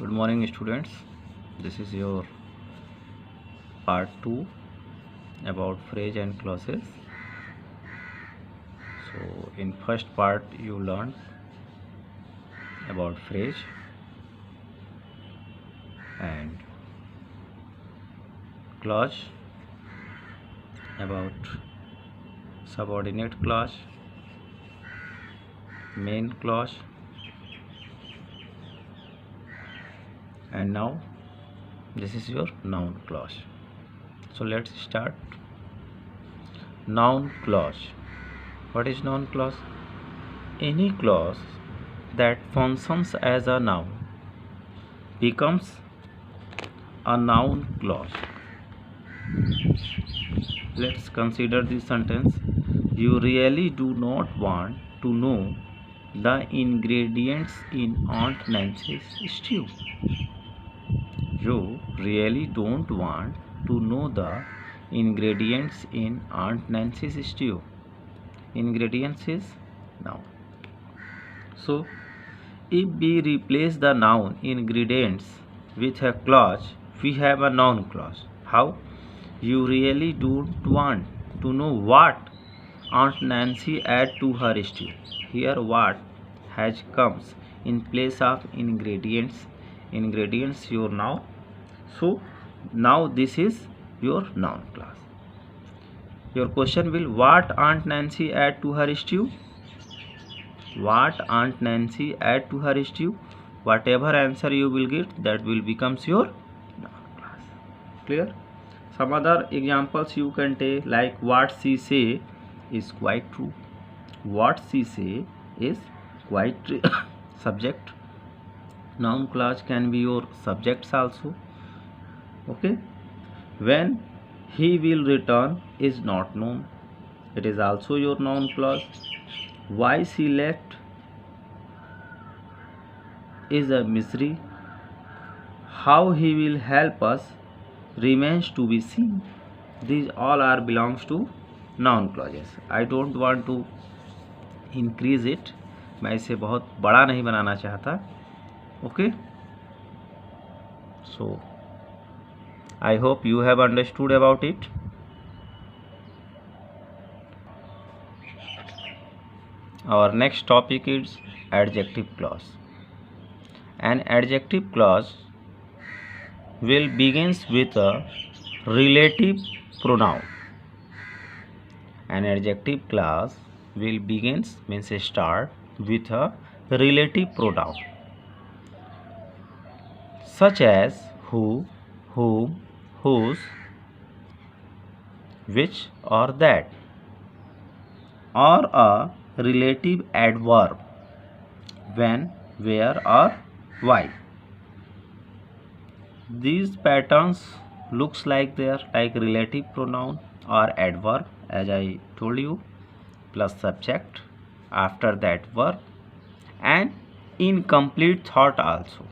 Good morning, students. This is your part 2 about phrase and clauses. So, in first part, you learned about phrase and clause, about subordinate clause, main clause, and now this is your noun clause. So, let's start. Noun clause. What is noun clause? Any clause that functions as a noun becomes a noun clause. Let's consider this sentence. You really do not want to know the ingredients in Aunt Nancy's stew. You really don't want to know the ingredients in Aunt Nancy's stew. Ingredients is noun. So, if we replace the noun ingredients with a clause, we have a noun clause. How? You really don't want to know what Aunt Nancy add to her stew. Here what has comes in place of ingredients. Ingredients your noun. So now this is your noun clause. Your question will, what Aunt Nancy add to her stew? What Aunt Nancy add to her stew? Whatever answer you will get, that will becomes your noun clause. Clear? Some other examples you can take, like what she say is quite true. What she say is quite true. Subject. Noun clause can be your subjects also. Okay. When he will return is not known. It is also your noun clause. Why she left is a mystery. How he will help us remains to be seen. These all are belongs to noun clauses. I don't want to increase it. मैं इसे बहुत बड़ा नहीं बनाना चाहता. Okay. So I hope you have understood about it. Our next topic is adjective clause. An adjective clause will begins with a relative pronoun. An adjective clause will begins means start with a relative pronoun, such as who, whom, whose, which or that, or a relative adverb when, where or why. These patterns looks like they are like relative pronoun or adverb, as I told you, plus subject after that verb, and incomplete thought also.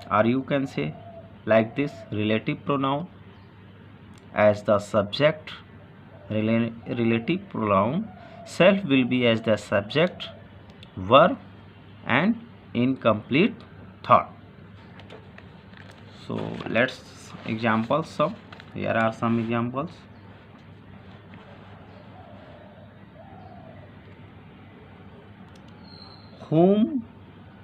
Or you can say like this, relative pronoun as the subject, relative pronoun self will be as the subject, verb and incomplete thought. So let's examples some. Here are some examples. Whom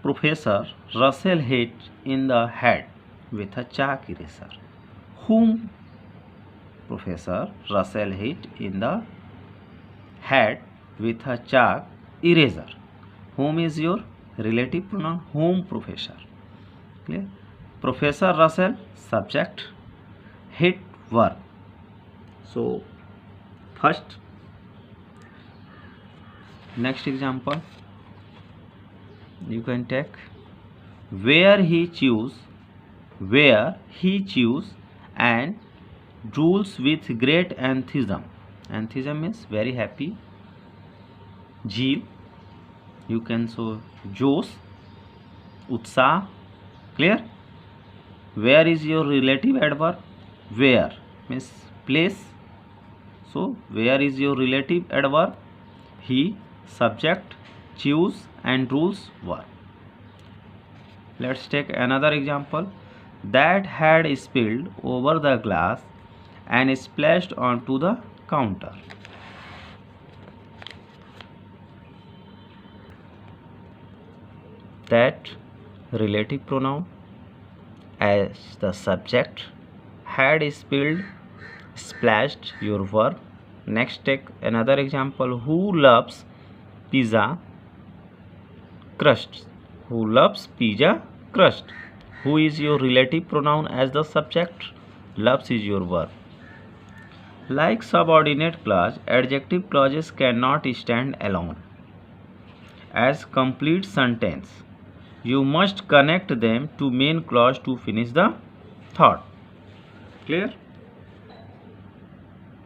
Professor Russell hit in the head with a chalk eraser. Whom Professor Russell hit in the head with a chalk eraser. Whom is your relative pronoun. Whom professor. Clear? Professor Russell subject, hit verb. So first, next example you can take, where he choose and rules with great enthusiasm. Enthusiasm means very happy. Zeal, you can so josh, utsaah. Clear? Where is your relative adverb? Where means place. So where is your relative adverb? He, subject, choose and rules verb. Let's take another example. That had spilled over the glass and splashed onto the counter. That relative pronoun as the subject, had spilled, splashed, your verb. Next, take another example. Who loves pizza crust? Who loves pizza crust? Who is your relative pronoun as the subject? Loves is your verb. Like subordinate clause, adjective clauses cannot stand alone as complete sentence. You must connect them to main clause to finish the thought. Clear?